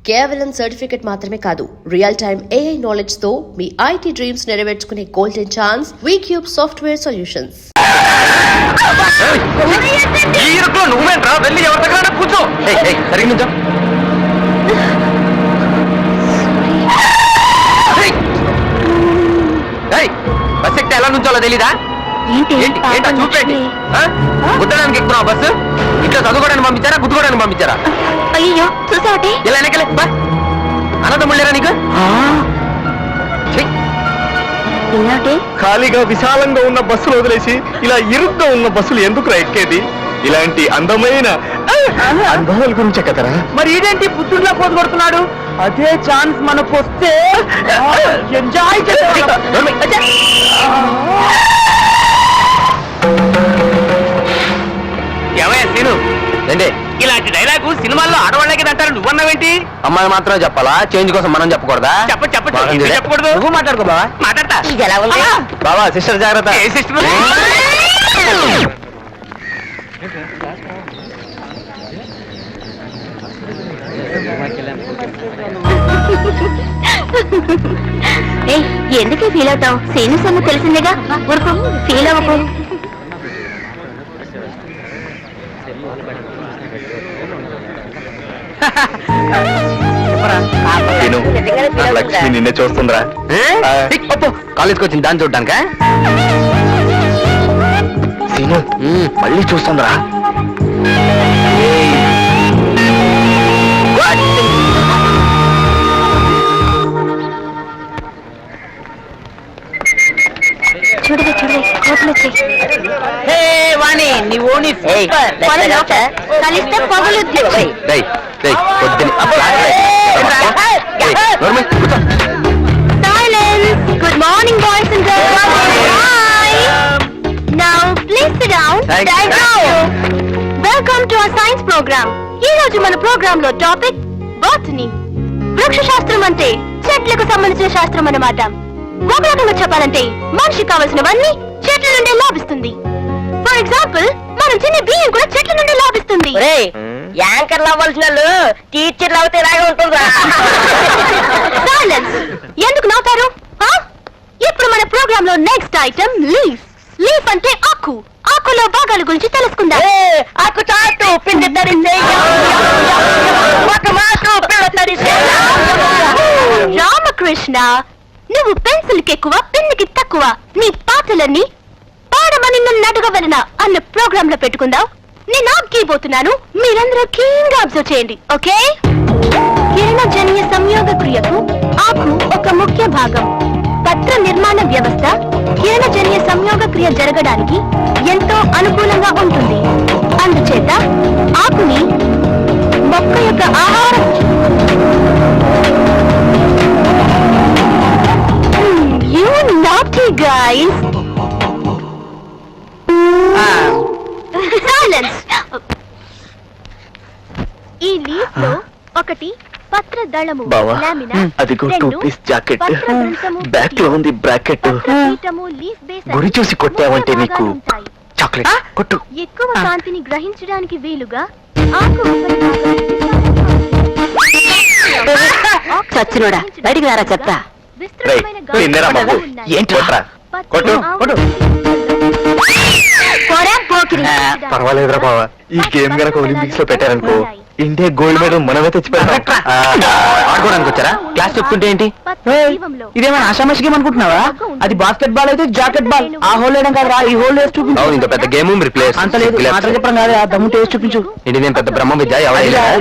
కేవలం సర్టిఫికెట్ మాత్రమే కాదు, రియల్ టైమ్ AI నాలెడ్జ్ తో మీ IT డ్రీమ్స్ నెరవేర్చుకునే golden chance Vcube software solutions. Bus ఎక్కితే ఎలా నుంచోలో తెలీదా? చూపేంటి గుద్దడానికి ఎక్కువ బస్సు ఇంట్లో చదువుకోవడానికి పంపించారా, గుద్దుకోవడానికి పంపించారా? అయ్యో చూసావటి ఇలా వెనకలే అన్నదమ్ముళ్ళేరా నీకు? ఖాళీగా విశాలంగా ఉన్న బస్సులు వదిలేసి ఇలా ఇరుగ్గా ఉన్న బస్సులు ఎందుకు ఎక్కేది? ఇలాంటి అందమైన అనుభవాల గురించే కదరా. మరి ఇదేంటి పుత్తూరులో పోటు కొడుతున్నాడు? అదే ఛాన్స్ మనకు వస్తే ఎంజాయ్ ఏమయ్యా సీను రండి. ఇలాంటి డైలాగు సినిమాల్లో ఆడవాళ్ళకి అంటారు, నువ్వన్నావేంటి? అమ్మాయి మాత్రం చెప్పాలా? చేంజ్ కోసం మనం చెప్పకూడదా? చెప్పకూడదు. నువ్వు మాట్లాడుకో బావా. మాట్లాడతా. బావా సిస్టర్ జాగ్రత్త. ఏ సిస్టర్? ఎందుకే ఫీల్ అవుతావు? సీను సొమ్ము తెలిసిందేగా, ఊరుకో, ఫీల్ అవ్వకు. లక్ష్మి నిన్నే చూస్తుందిరా. కాలేజ్కి వచ్చింది దాన్ని చూడ్డానికా? సీను మళ్ళీ చూస్తుందిరా. చూడవే చూడవే, కోపం వచ్చి కలిస్తే పొగలు. Good morning boys and girls. Now please sit down. Welcome to our science program. ఈ రోజు మన ప్రోగ్రామ్ లో టాపిక్ బాటనీ. వృక్ష శాస్త్రం అంటే చెట్లకు సంబంధించిన శాస్త్రం అన్నమాట. ఒక రకంగా చెప్పాలంటే మనిషికి కావలసినవన్నీ చెట్ల నుండి లాభిస్తుంది. ఫర్ ఎగ్జాంపుల్, మనం తినే బియ్యం కూడా చెట్ల నుండి లాభిస్తుంది. యాంకర్లు అవ్వాల్సిన వాళ్ళు టీచర్లు అవుతే ఇలాగే ఉంటుందా? సైలెన్స్. ఎందుకు నవ్వుతారు? ఇప్పుడు మన ప్రోగ్రామ్ లో నెక్స్ట్ ఐటమ్ లీఫ్. లీఫ్ అంటే ఆకు. ఆకులో భాగాల గురించి తెలుసుకుందాం. ఆకు చాటు పిండి తరిసే ఒక మాకు పిల్ల తరిసే. రామకృష్ణ, నువ్వు పెన్సిల్ కి ఎక్కువ, పెన్నుకి తక్కువ. నీ పాటలన్నీ పాడమని నన్ను అడగవలనా అన్న ప్రోగ్రామ్ లో పెట్టుకుందాం. నేను ఆగిపోతున్నాను, మీరందరూ క్లీన్ గా అబ్జర్వ్ చేయండి, ఓకే? కిరణజన్య సంయోగ క్రియకు ఆకు ఒక ముఖ్య భాగం. పత్ర నిర్మాణ వ్యవస్థ కిరణజన్య సంయోగ క్రియ జరగడానికి ఎంతో అనుకూలంగా ఉంటుంది. అందుచేత ఆకుని మొక్క యొక్క ఆహారం. You naughty guys. Silence. ఈ లీఫ్ లో ఒకటి పత్ర దళము, లామినా. అదిగో 2 పీస్ జాకెట్, బ్యాక్ లో ఉంది బ్రాకెట్. గురి చూసి కొట్టావంటే నీకు చాక్లెట్ కొట్టు. ఎక్కువ కాంతిని గ్రహించడానికి వీలుగా ఆకు చచ్చినోడా బయటికి రారా చెప్తా. పర్వాలేదురా బావా, ఈ గేమ్ గనక ఒలింపిక్స్ లో పెట్టారనుకో ఇండియా గోల్డ్ మెడల్ మనమే తెచ్చిపెట్టాం. ఆడుకోవడానికి వచ్చారా? క్లాస్ చెప్తుంటే ఏంటి? ఇదేమైనా ఆషామాషి గేమ్ అనుకుంటున్నావా? అది బాస్కెట్ బాల్ అయితే జాకెట్ బాల్. ఆ హోల్ వేయడం కాదురా, ఈ హోల్ వేసి చూపించు. ఇంత పెద్ద గేమ్ రిప్లేస్ అంత లేదు, మాటలు చెప్పడం కాదు, ఆ దమ్ము టేస్ట్ చూపించు. ఏంటి నేను పెద్ద బ్రహ్మ విద్య?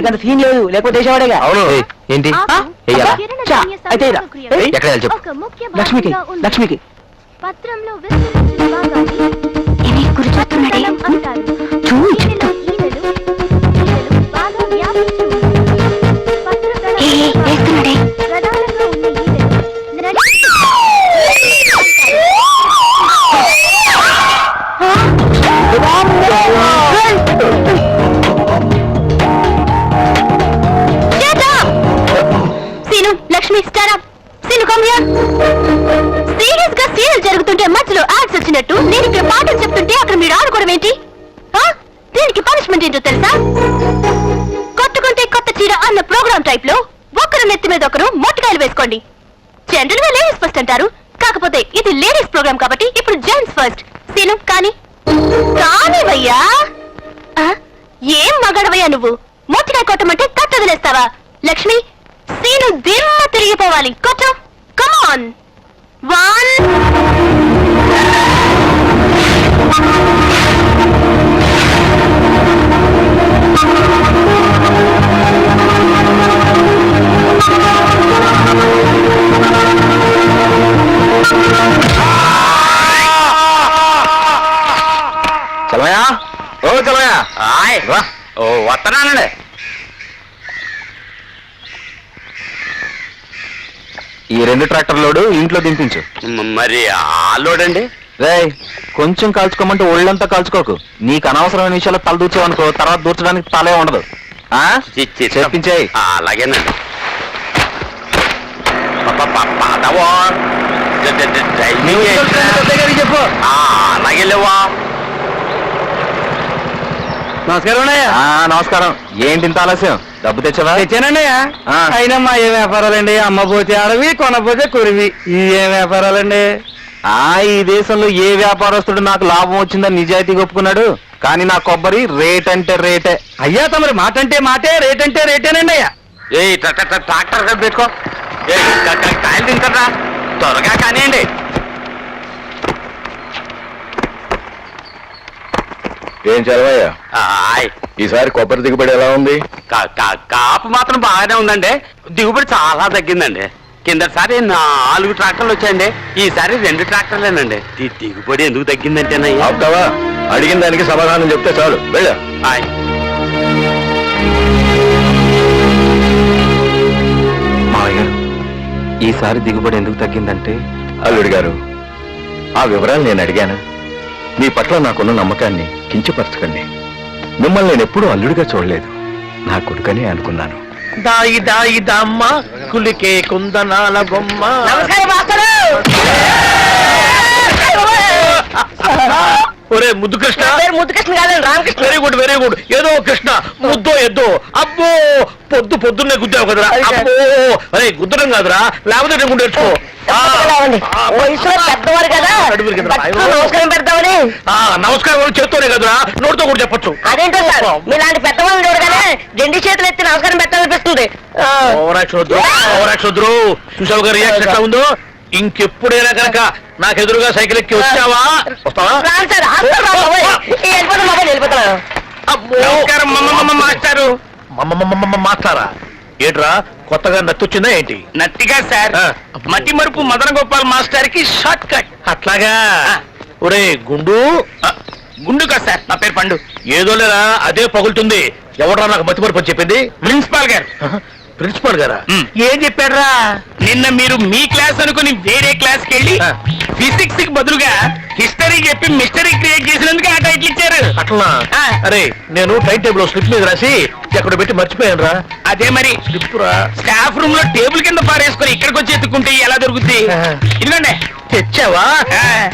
అంత సీన్ లేదు, లేకపోతే వేసేవాడేగా. అవును. ఏంటి అయితే ఎక్కడ చెప్పు. లక్ష్మికి లక్ష్మికి పత్రంలో విస్తరించిన భాగాన్ని గురి చేస్తున్నాడే అంటారు. ఈనెలో ఈనెలు బాగా వ్యాపించి ఉంటుంది. ప్రధానంగా ఉన్న ఈనెలు Seenu, Lakshmi, star. Seenu, come here. Serious గా సీరియల్ జరుగుతుంటే మధ్యలో యాడ్స్ వచ్చినట్టు నేను ఇక్కడ పాటలు చెప్తుంటే అక్కడ మీరు ఆడుకోవడం ఏంటి? దీనికి పనిష్మెంట్ ఏంటో తెలుసా? కొట్టుకుంటే కొత్త చీర అన్న ప్రోగ్రామ్ టైప్ లో నెత్తి మీద ఒకరు మొట్టకాయలు వేసుకోండి. జనరల్ గా లేడీస్ ఫస్ట్ అంటారు, కాకపోతే ఇది లేడీస్ ప్రోగ్రామ్ కాబట్టి ఇప్పుడు జెంట్స్ ఫస్ట్. సీను కానీ కానివయ్యా. ఏం మగడవయ్యా నువ్వు? మొట్టకాయ కొట్టమంటే తట్టదిలేస్తావా? లక్ష్మి, సీను దిమ్మ తిరిగిపోవాలి. కొట్టు, కమాన్. 1 చలమయా, ఓ చలమయా, ఓ వస్తున్నానండి. ఈ 2 ట్రాక్టర్ లోడు ఇంట్లో దింపించు. మరి ఆ లోడ్ అండి? రేయ్, కొంచెం కాల్చుకోమంటే ఒళ్ళంతా కాల్చుకోకు. నీకు అనవసరమైన విషయాలు తల దూర్చావనుకో, తర్వాత దూర్చడానికి తలే ఉండదు. చెప్పించాయి. అలాగేనండి. చెప్పు. అలాగేలేవా. నమస్కారం. నమస్కారం. ఏంటి ఇంత ఆలస్యం? డబ్బు తెచ్చావా? తెచ్చానండి. ఆ. అయినా మా ఏ వ్యాపారాలండి? అమ్మపోతే అడవి, కొనపోతే కురివి. ఈ ఏ వ్యాపారాలండి? ఈ దేశంలో ఏ వ్యాపారస్తుడు నాకు లాభం వచ్చిందని నిజాయితీగా ఒప్పుకున్నాడు. కానీ నా కొబ్బరి రేట్ అంటే రేటే. అయ్యా తమరి మాట అంటే మాటే, రేట్ అంటే రేటేనండి అయ్యా. ట్రాక్టర్ పెట్టుకో. కాయలు తింటారా? త్వరగా కానివ్వండి. ఏం చదవయ్యా, ఈసారి కొబ్బరి దిగుబడి ఎలా ఉంది? కాపు మాత్రం బాగానే ఉందండి. దిగుబడి చాలా తగ్గిందండి. కిందసారి 4 ట్రాక్టర్లు వచ్చాయండి, ఈసారి 2 ట్రాక్టర్లేనండి. దిగుబడి ఎందుకు తగ్గిందంటేనయ్యా? అవుతావా? అడిగిన దానికి సమాధానం చెప్తే చాలు. వెళ్ళ. మావయ్య గారు, ఈసారి దిగుబడి ఎందుకు తగ్గిందంటే? అల్లుడి గారు, ఆ వివరాలు నేను అడిగాను. మీ పట్ల నాకున్న నమ్మకాన్ని కించపరచకండి. మిమ్మల్ని నేను ఎప్పుడూ అల్లుడిగా చూడలేదు, నా కొడుకని అనుకున్నాను. దాయి దాయి దమ్మ కులికే కుందనాల బొమ్మ. నమస్కారం మాస్టరు. ఒరే ముద్దు కృష్ణ. పేరు ముద్దుకృష్ణ కాదండి, Ramakrishna. Very good, very good. ఏదో కృష్ణ, ముద్దో ఎద్దో. అబ్బో, పొద్దున్నే గుద్దావు కదరా. అబ్బో, అరే గుద్దడం కాదురా, లేకపోతే నేను గుండెచ్చుకో. వయసులో పెద్దవారు కదా, నమస్కారం పెడతామని. నమస్కారం చేత్తోనే కదరా, నోటితో కూడా చెప్పొచ్చు. అదేంటో సార్, మీలాంటి పెద్దవాళ్ళని చూడగానే 2 చేతులు ఎత్తి నమస్కారం పెట్టాలనిపిస్తుంది. ఓవరాక్షోద్రు. చూసావు గారు రియాక్షన్ ఎట్లా ఉందో? ఇంకెప్పుడైనా కనుక నాకు ఎదురుగా సైకిల్ ఎక్కి వచ్చావా? వస్తావా? రాను సార్, వెళ్ళిపోతాను. మాస్టారు. మాట్లారా? ఏంట్రా కొత్తగా నచ్చొచ్చిందా ఏంటి? నట్టిగా సార్, మట్టి మరుపు మదన గోపాల్ మాస్టర్ కి షార్ట్ కట్. అట్లాగా? ఒరే గుండు. గుండు కాదు సార్, నా పేరు పండు. ఏదో లేరా, అదే పగులుతుంది. ఎవడరా నాకు మతి మరుపు అని చెప్పింది? ప్రిన్సిపాల్ గారు. ప్రిన్సిపాల్ గారా? ఏం చెప్పాడ్రా? నిన్న మీరు మీ క్లాస్ అనుకుని వేరే క్లాస్ కి వెళ్ళి ఫిజిక్స్ కి బదులుగా హిస్టరీ చెప్పి మిస్టరీ క్రియేట్ చేసినందుకు ఆ టైటిల్ ఇచ్చారు. అట్లా? అరే నేను టైం టేబుల్ స్లిప్ మీద రాసి ఎక్కడ పెట్టి మర్చిపోయాను రా. అదే మరి స్లిప్ రా. స్టాఫ్ రూమ్ లో టేబుల్ కింద పారేసుకొని ఇక్కడికి వచ్చి ఎత్తుకుంటే ఎలా దొరుకుతుంది? ఇదిగోండి. తెచ్చావా?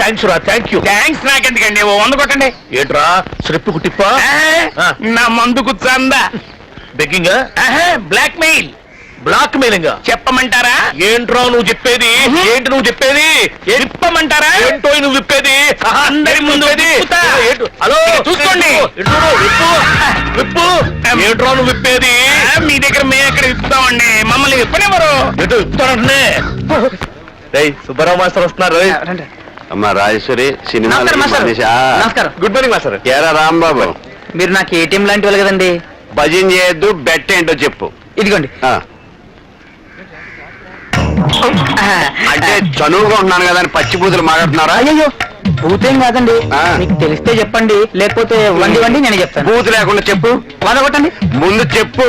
థ్యాంక్స్ రా. Thank you. థ్యాంక్స్ నాకెందుకండి, ఓ 100 కొట్టండి. ఏంట్రా స్లిప్ కుట్టిప్పా? నా మందుకు చందా. Begging? Blackmail. Blackmailing చెప్పమంటారా? ఏంట్రా నువ్వు చెప్పేది? ఏంటి నువ్వు చెప్పేది? విప్పమంటారా? ఏంటో నువ్వు విప్పేది? అందరి ముందు విప్పుతా. హలో చూసుకోండి. విప్పు. ఏంట్రా నువ్వు విప్పేది? మీ దగ్గర మేము ఎక్కడ విప్పుతామండి, మమ్మల్ని విప్పనివ్వరు. ఎటు విప్పుతానంటే సుబ్బారావు మాస్టర్ వస్తున్నారు. అమ్మా రాజేశ్వరి, సినిమా. నమస్కారం. Good morning master. ఏరా రాంబాబు, మీరు నాకు ఏటీఎం లాంటి వాళ్ళు కదండి. భజన చేయొద్దు, బెట్ ఏంటో చెప్పు. ఇదిగోండి. అంటే చనువుగా ఉంటున్నాను కదా అని పచ్చి బూతులు మాట్లాడుతున్నారా? అయ్యో బూతేం కాదండి, మీకు తెలిస్తే చెప్పండి, లేకపోతే వండి నేను చెప్తాను. బూతు లేకుండా చెప్పు. కొట్టండి. ముందు చెప్పు.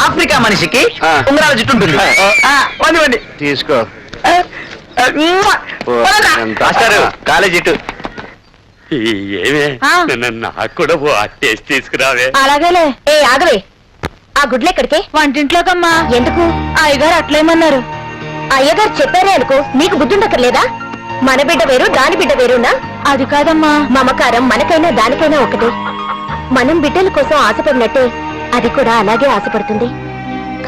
ఆఫ్రికా మనిషికి ఉంగరాల జుట్టు ఉంటుంది. వండి తీసుకో. కాలేజ్ ఇటు. ఏమే, నాకు కూడా టేస్ట్ తీసుకురావే. అలాగేలే. ఏ ఆగవే, ఆ గుడ్లు ఎక్కడికి? వంటింట్లోకమ్మా. ఎందుకు? అయ్యగారు అట్లేమన్నారు. అయ్యగారు చెప్పారే అనుకో, నీకు బుద్ధుండక్కర్లేదా? మన బిడ్డ వేరు, దాని బిడ్డ వేరునా? అది కాదమ్మా. మమకారం మనకైనా దానికైనా ఒకటే. మనం బిడ్డల కోసం ఆశపడినట్టే అది కూడా అలాగే ఆశపడుతుంది.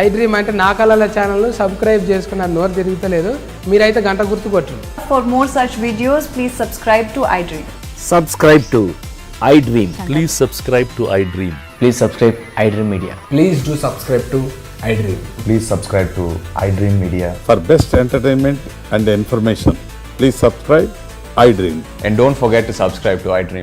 ఐ డ్రీమ్ అంటే నా కళల ఛానల్ను సబ్స్క్రైబ్ చేసుకున్న నోరు తిరుగుతలేదు. మీరైతే గంట గుర్తు కొట్టండి. For more such videos, please subscribe to iDream. Subscribe to I dream. Please subscribe to iDream. Please subscribe I dream media. Please do subscribe to iDream. Please subscribe to iDream Media. For best entertainment and information, please subscribe iDream. And don't forget to subscribe to iDream.